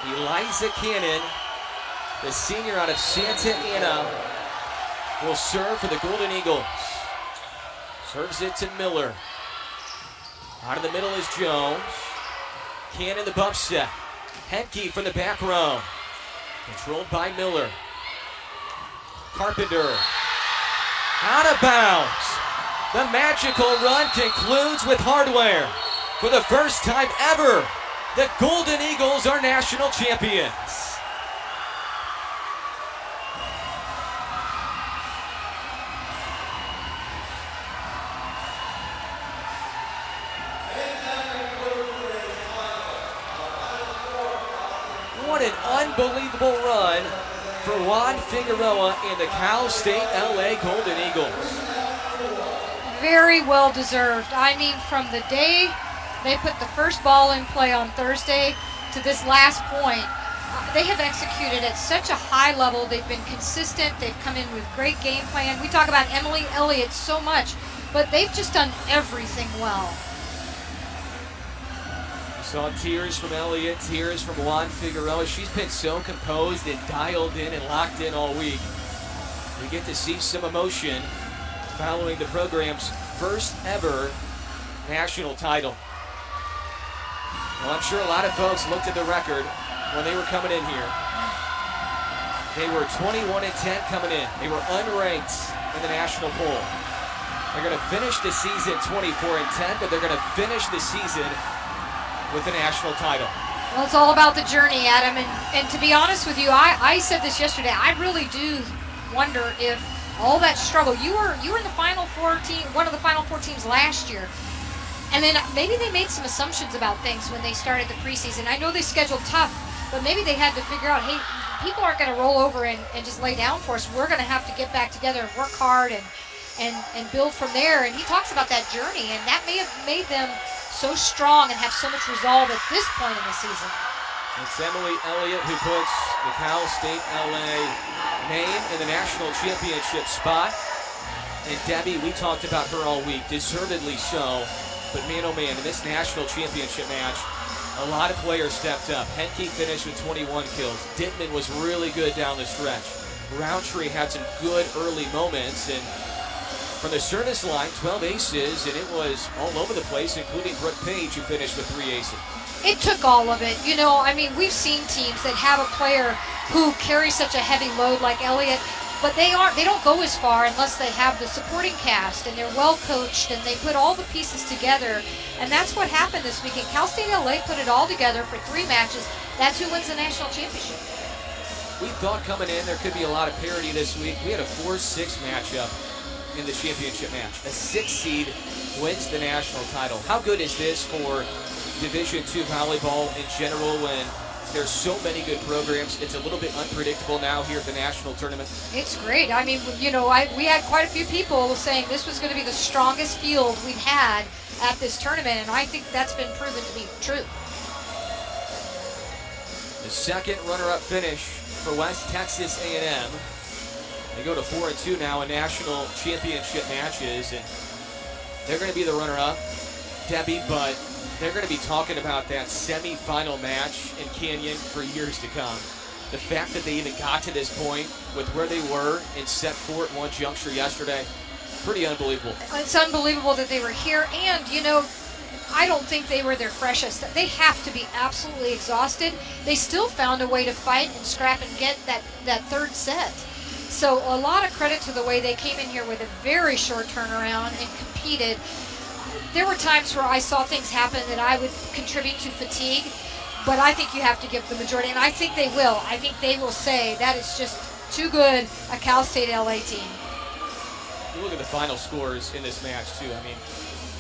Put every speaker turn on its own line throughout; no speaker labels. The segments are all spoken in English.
Eliza Cannon, the senior out of Santa Ana, will serve for the Golden Eagles. Serves it to Miller. Out of the middle is Jones. Cannon the bump set. Henke from the back row. Controlled by Miller. Carpenter. Out of bounds. The magical run concludes with hardware. For the first time ever, the Golden Eagles are national champions. What an unbelievable run for Juan Figueroa and the Cal State LA Golden Eagles.
Very well deserved. I mean, from the day they put the first ball in play on Thursday to this last point, they have executed at such a high level. They've been consistent. They've come in with great game plan. We talk about Emily Elliott so much, but they've just done everything well.
Saw tears from Elliott, tears from Juan Figueroa. She's been so composed and dialed in and locked in all week. We get to see some emotion following the program's first ever national title. Well, I'm sure a lot of folks looked at the record when they were coming in here. They were 21-10 coming in. They were unranked in the national poll. They're going to finish the season 24-10, but they're going to finish the season with the national title.
Well, it's all about the journey, Adam. And to be honest with you, I said this yesterday. I really do wonder if all that struggle. You were in the Final Four team, one of the Final Four teams last year. And then maybe they made some assumptions about things when they started the preseason. I know they scheduled tough, but maybe they had to figure out, hey, people aren't going to roll over and just lay down for us. We're going to have to get back together and work hard and build from there. And he talks about that journey, and that may have made them so strong and have so much resolve at this point in the season.
It's Emily Elliott who puts the Cal State LA name in the national championship spot. And Debbie, we talked about her all week, deservedly so. But man, oh man, in this national championship match, a lot of players stepped up. Henke finished with 21 kills. Dittman was really good down the stretch. Roundtree had some good early moments. And from the service line, 12 aces, and it was all over the place, including Brooke Page, who finished with 3 aces.
It took all of it. You know, I mean, we've seen teams that have a player who carries such a heavy load like Elliott, but they don't go as far unless they have the supporting cast and they're well coached and they put all the pieces together. And that's what happened this weekend. Cal State LA put it all together for 3 matches. That's who wins the national championship.
We thought coming in there could be a lot of parity this week. We had a 4-6 matchup in the championship match. A 6 seed wins the national title. How good is this for Division II volleyball in general when there's so many good programs? It's a little bit unpredictable now here at the national tournament.
It's great. I mean, you know, we had quite a few people saying this was going to be the strongest field we've had at this tournament, and I think that's been proven to be true.
The second runner-up finish for West Texas A&M. They go to 4-2 now in national championship matches, and they're going to be the runner-up, Debbie, but they're going to be talking about that semifinal match in Canyon for years to come. The fact that they even got to this point with where they were in set 4 at one juncture yesterday, pretty unbelievable.
It's unbelievable that they were here, and, you know, I don't think they were their freshest. They have to be absolutely exhausted. They still found a way to fight and scrap and get that third set. So a lot of credit to the way they came in here with a very short turnaround and competed. There were times where I saw things happen that I would contribute to fatigue, but I think you have to give the majority, and I think they will. I think they will say that is just too good a Cal State LA team.
You look at the final scores in this match, too. I mean,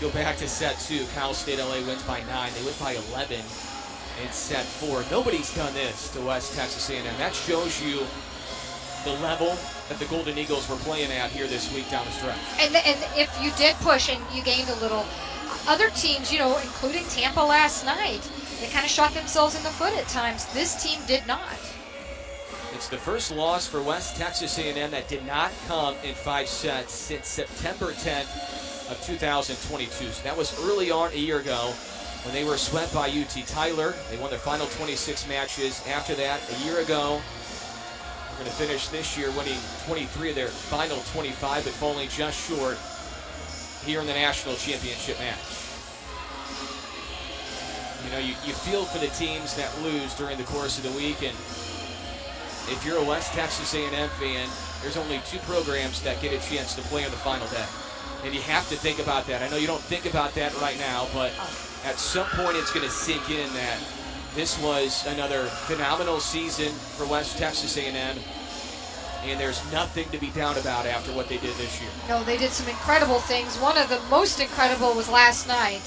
go back to set 2. Cal State LA wins by 9. They win by 11 in set 4. Nobody's done this to West Texas A&M. That shows you the level that the Golden Eagles were playing at here this week down the stretch.
And if you did push and you gained a little, other teams, you know, including Tampa last night, they kind of shot themselves in the foot at times. This team did not.
It's the first loss for West Texas A&M that did not come in 5 sets since September 10th of 2022. So that was early on a year ago. when they were swept by UT Tyler. They won their final 26 matches. After that, a year ago, they're going to finish this year winning 23 of their final 25, but falling just short here in the national championship match. You know, you feel for the teams that lose during the course of the week, and if you're a West Texas A&M fan, there's only 2 programs that get a chance to play on the final day. And you have to think about that. I know you don't think about that right now, but at some point it's going to sink in that this was another phenomenal season for West Texas A&M, and there's nothing to be down about after what they did this year.
No, they did some incredible things. One of the most incredible was last night.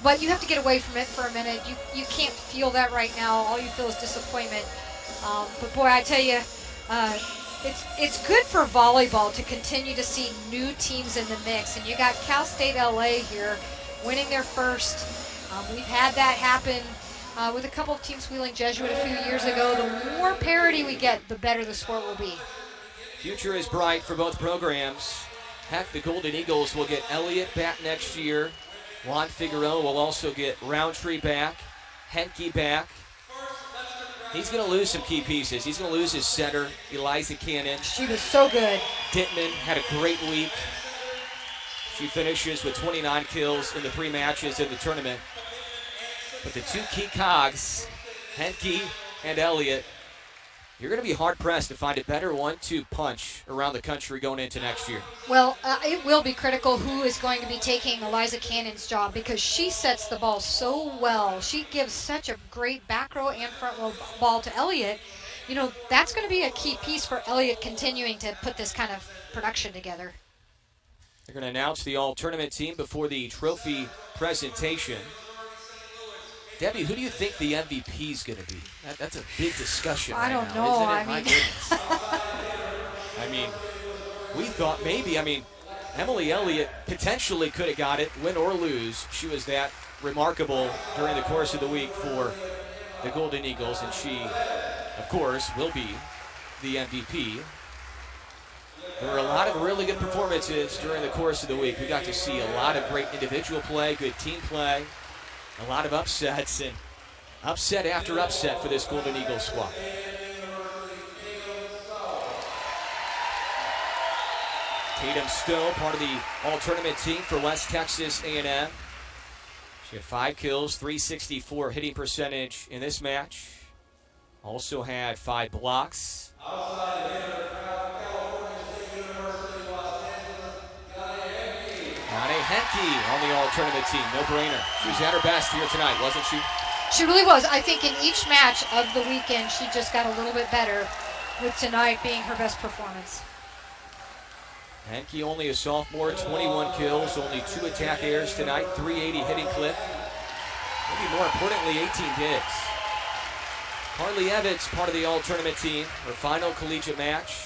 But you have to get away from it for a minute. You can't feel that right now. All you feel is disappointment. But boy, I tell you, it's good for volleyball to continue to see new teams in the mix. And you got Cal State LA here winning their first. We've had that happen with a couple of teams wheeling Jesuit a few years ago. The more parity we get, the better the sport will be.
Future is bright for both programs. Heck, the Golden Eagles will get Elliott back next year. Juan Figueroa will also get Roundtree back, Henke back. He's going to lose some key pieces. He's going to lose his setter, Eliza Cannon.
She was so good.
Dittman had a great week. She finishes with 29 kills in the 3 matches in the tournament. But the 2 key cogs, Henke and Elliott, you're going to be hard-pressed to find a better 1-2 punch around the country going into next year.
Well, it will be critical who is going to be taking Eliza Cannon's job, because she sets the ball so well. She gives such a great back row and front row ball to Elliott. You know, that's going to be a key piece for Elliott continuing to put this kind of production together.
They're going to announce the all-tournament team before the trophy presentation. Debbie, who do you think the MVP is going to be? That's a big discussion
I don't
now,
know.
isn't it?
I
My
mean,
goodness. I mean, we thought maybe, Emily Elliott potentially could have got it, win or lose. She was that remarkable during the course of the week for the Golden Eagles, and she, of course, will be the MVP. There were a lot of really good performances during the course of the week. We got to see a lot of great individual play, good team play. A lot of upsets, and upset after upset for this Golden Eagles squad. Tatum Stowe, part of the all-tournament team for West Texas A&M. She had 5 kills, 364 hitting percentage in this match. Also had 5 blocks. Henke on the all-tournament team, no-brainer. She was at her best here tonight, wasn't she?
She really was. I think in each match of the weekend, she just got a little bit better, with tonight being her best performance.
Henke, only a sophomore, 21 kills, only 2 attack airs tonight, 380 hitting clip. Maybe more importantly, 18 digs. Carly Evans, part of the all-tournament team, her final collegiate match.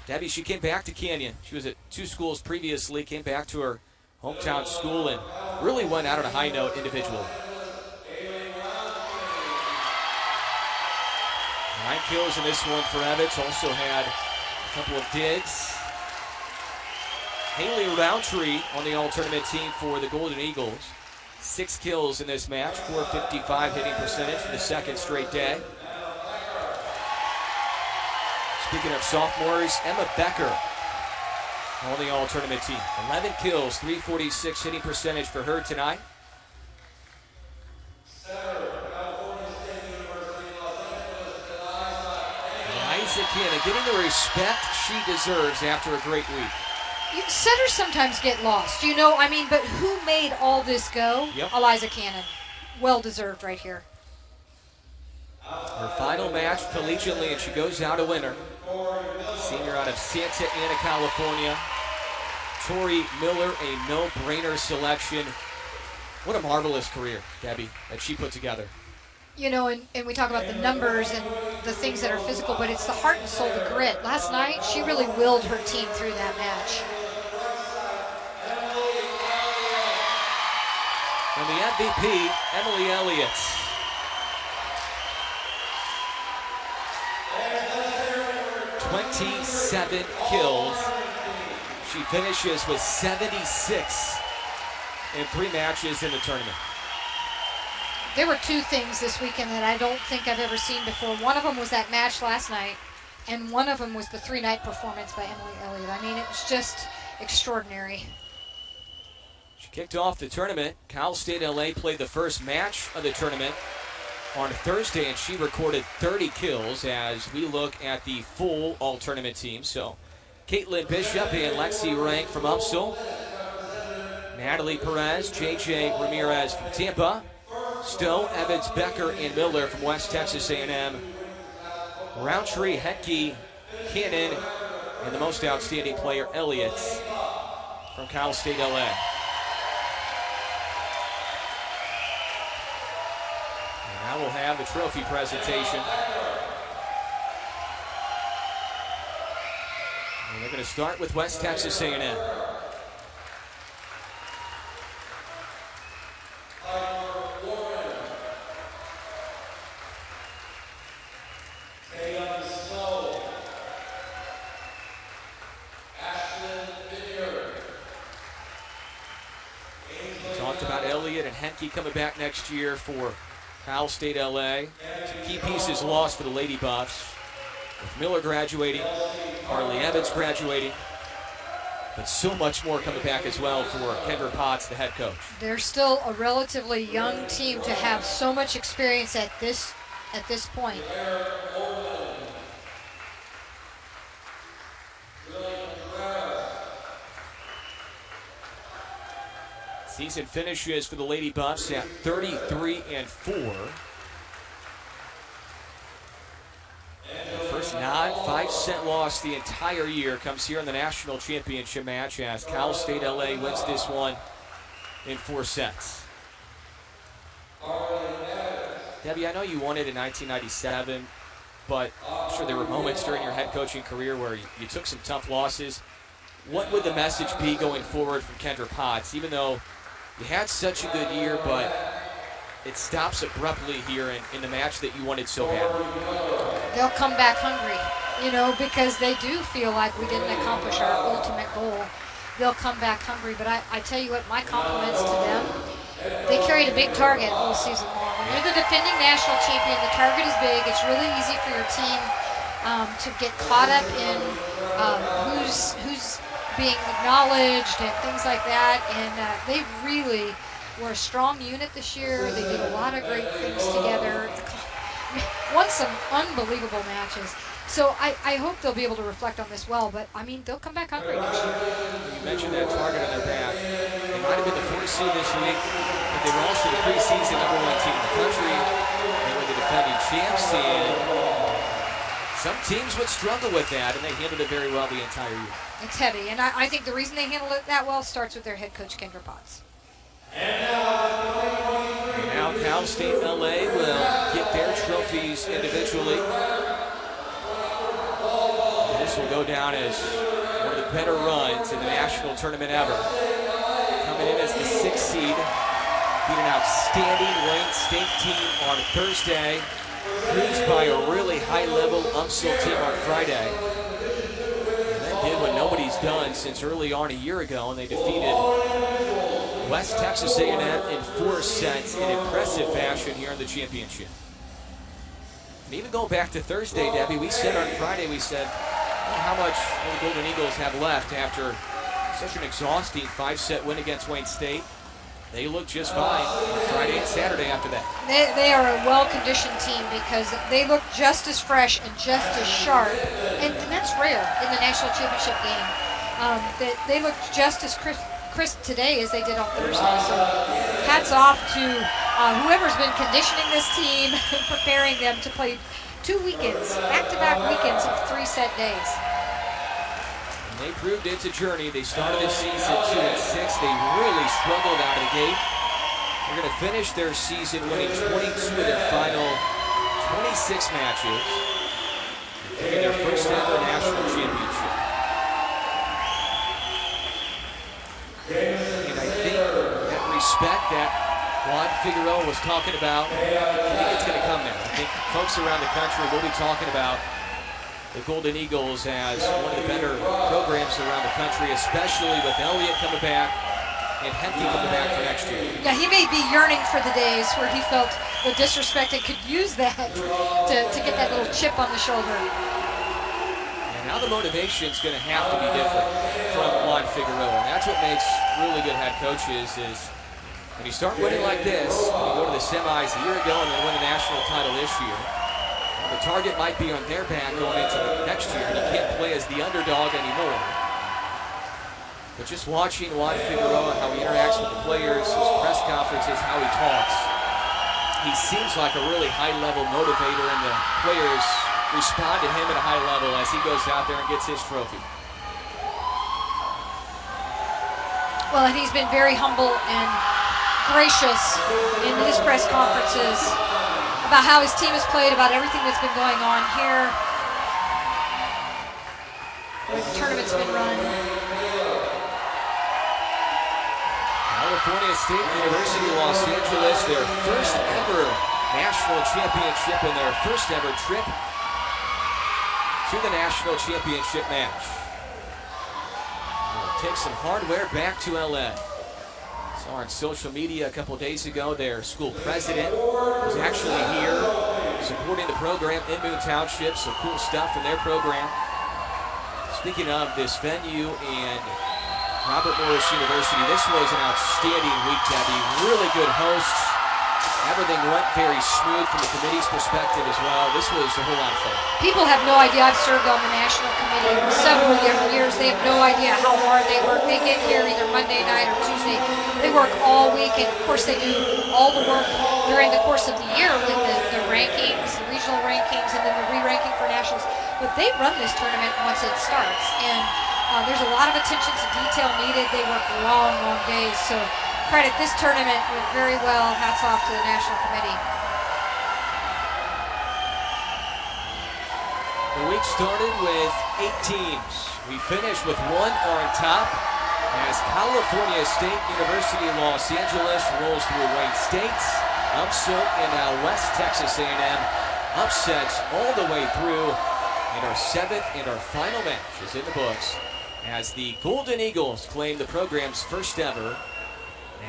Debbie, she came back to Canyon. She was at 2 schools previously, came back to her hometown school, and really went out on a high note individually. 9 kills in this one for Evans. Also had a couple of digs. Haley Roundtree on the all-tournament team for the Golden Eagles. 6 kills in this match, 455 hitting percentage for the 2nd straight day. Speaking of sophomores, Emma Becker on the all-tournament team. 11 kills, 346 hitting percentage for her tonight. Eliza Cannon getting the respect she deserves after a great week.
Setters sometimes get lost, you know, but who made all this go?
Yep.
Eliza Cannon. Well-deserved right here.
Her final match collegiately, and she goes out a winner. Senior out of Santa Ana, California. Tori Miller, a no-brainer selection. What a marvelous career, Debbie, that she put together.
You know, and we talk about the numbers and the things that are physical, but it's the heart and soul, the grit. Last night, she really willed her team through that match.
And the MVP, Emily Elliott. "27 kills. She finishes with 76 in 3 matches in the tournament.
there were two things this weekend that I don't think I've ever seen before. One of them was that match last night, and one of them was the three-night performance by Emily Elliott. I mean, it was just extraordinary.
She kicked off the tournament. Cal State LA played the first match of the tournament on Thursday, and she recorded 30 kills as we look at the full all-tournament team. So Caitlin Bishop and Lexi Rank from Upsall, Natalie Perez, JJ Ramirez from Tampa, Stowe, Evans, Becker, and Miller from West Texas A&M, Roundtree, Hetke, Cannon, and the most outstanding player, Elliott, from Cal State LA. Now we'll have the trophy presentation. And they're going to start with West Texas A&M. We talked about Elliott and Henke coming back next year for Cal State LA. Some key pieces lost for the Lady Buffs. With Miller graduating, Harley Evans graduating, but so much more coming back as well for Kendra Potts, the head coach.
They're still a relatively young team to have so much experience at this point.
Season finishes for the Lady Buffs at 33-4. The first non-5-set loss the entire year comes here in the national championship match as Cal State LA wins this one in 4 sets. Debbie, I know you won it in 1997, but I'm sure there were moments during your head coaching career where you took some tough losses. What would the message be going forward from Kendra Potts, even though you had such a good year, but it stops abruptly here in the match that you wanted so badly?
They'll come back hungry, because they do feel like we didn't accomplish our ultimate goal. They'll come back hungry, but I tell you what, my compliments to them. They carried a big target all season long. When you're the defending national champion, the target is big. It's really easy for your team to get caught up in who's being acknowledged and things like that, and they really were a strong unit this year. They did a lot of great things together, won some unbelievable matches. So I hope they'll be able to reflect on this well, but I mean, they'll come back hungry next year.
You mentioned that target on their back. They might have been the 4th seed this week, but they were also the preseason #1 team in the country. They were the defending champs, and some teams would struggle with that, and they handled it very well the entire year.
It's heavy, and I think the reason they handled it that well starts with their head coach, Kendra Potts.
And now Cal State LA will get their trophies individually. And this will go down as one of the better runs in the national tournament ever. Coming in as the 6th seed, beat an outstanding Wayne State team on Thursday, cruised by a really high-level Upsall team on Friday. Did what nobody's done since early on a year ago, and they defeated West Texas A&M in 4 sets in impressive fashion here in the championship. And even going back to Thursday, Debbie, we said on Friday, how much will the Golden Eagles have left after such an exhausting 5-set win against Wayne State? They look just fine on Friday and Saturday after that. They
are a well-conditioned team because they look just as fresh and just as sharp, and that's rare in the national championship game. They look just as crisp today as they did on Thursday. So hats off to whoever's been conditioning this team and preparing them to play 2 weekends, back-to-back weekends of 3-set days.
They proved it's a journey. They started this season 2-6. They really struggled out of the gate. They're going to finish their season winning 22 of their final 26 matches, taking their first ever national championship. And I think that respect that Juan Figueroa was talking about, I think it's going to come there. I think folks around the country will be talking about the Golden Eagles as one of the better programs around the country, especially with Elliott coming back, and Henke from the back for next year.
Yeah, he may be yearning for the days where he felt the disrespect and could use that to get that little chip on the shoulder.
And now the motivation's going to have to be different from Juan Figueroa. And that's what makes really good head coaches is when you start winning like this, when you go to the semis a year ago and then win a national title this year, the target might be on their back going into the next year, and you can't play as the underdog anymore. But just watching Juan Figueroa, how he interacts with the players, his press conferences, how he talks, he seems like a really high-level motivator, and the players respond to him at a high level as he goes out there and gets his trophy.
Well, and he's been very humble and gracious in his press conferences about how his team has played, about everything that's been going on here. The tournament's been run.
California State University, Los Angeles, their first ever national championship and their first ever trip to the national championship match. We'll take some hardware back to LA. Saw on social media a couple days ago, their school president was actually here supporting the program in Boone Township. So cool stuff from their program. Speaking of this venue and Robert Morris University, this was an outstanding week, Debbie. Really good hosts. Everything went very smooth from the committee's perspective as well. This was a whole lot of fun.
People have no idea. I've served on the national committee for several years. They have no idea how hard they work. They get here either Monday night or Tuesday. They work all week, and of course they do all the work during the course of the year with the rankings, the regional rankings, and then the re-ranking for nationals. But they run this tournament once it starts, and there's a lot of attention to detail needed. They work long, long days. So credit, this tournament went very well. Hats off to the national committee.
The week started with 8 teams. We finished with one on top as California State University Los Angeles rolls through Wayne State, upset, and now West Texas A&M upsets all the way through. And our seventh and our final match is in the books as the Golden Eagles claim the program's first ever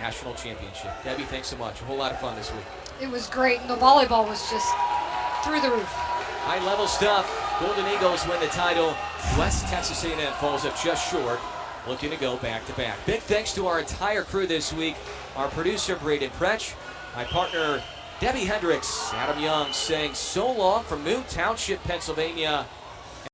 national championship. Debbie, thanks so much. A whole lot of fun this week.
It was great, and the volleyball was just through the roof.
High-level stuff. Golden Eagles win the title. West Texas A&M falls up just short, looking to go back-to-back. Big thanks to our entire crew this week. Our producer, Braden Pretch. My partner, Debbie Hendricks. Adam Young saying so long from Boone Township, Pennsylvania.